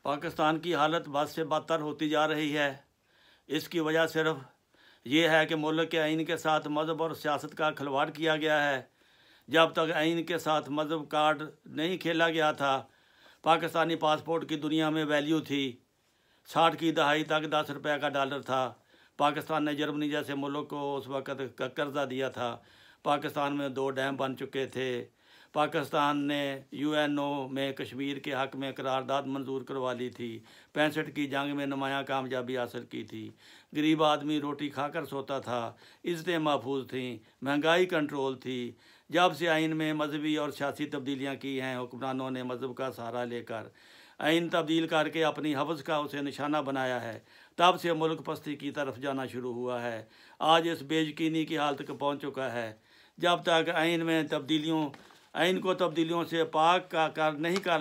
پاکستان کی حالت بد سے بدتر ہوتی جا رہی ہے۔ اس کی وجہ صرف یہ ہے کہ ملک کے آئین کے ساتھ مذہب اور سیاست کا کھلواڑ کیا گیا ہے۔ جب تک آئین کے ساتھ مذہب کارڈ نہیں کھیلا گیا تھا، پاکستانی پاسپورٹ کی دنیا میں ویلیو تھی۔ 60 کی دہائی تک 10 روپے کا ڈالر تھا۔ پاکستان نے جرمنی جیسے ملک کو اس وقت قرضہ دیا تھا۔ پاکستان میں 2 ڈیم بن چکے تھے۔ پاکستان نے UNO میں کشمیر کے حق میں قرارداد منظور کروا لی تھی۔ 65 کی جنگ میں نمایاں کامیابی حاصل کی تھی۔ غریب آدمی روٹی کھا کر سوتا تھا۔ عزتیں محفوظ تھیں۔ مہنگائی کنٹرول تھی۔ جب سے آئین میں مذہبی اور سیاسی تبدیلیاں کی ہیں، حکمرانوں نے مذہب کا سہارا لے کر آئین تبدیل کر کے اپنی حوض کا اسے نشانہ بنایا ہے۔ تب سے ملک پستی کی طرف جانا شروع ہوا ہے۔ آج اس بے یقینی کی حالت کو پہنچ چکا ہے۔ جب تک آئین کو تبدیلیوں سے پاک نہیں کر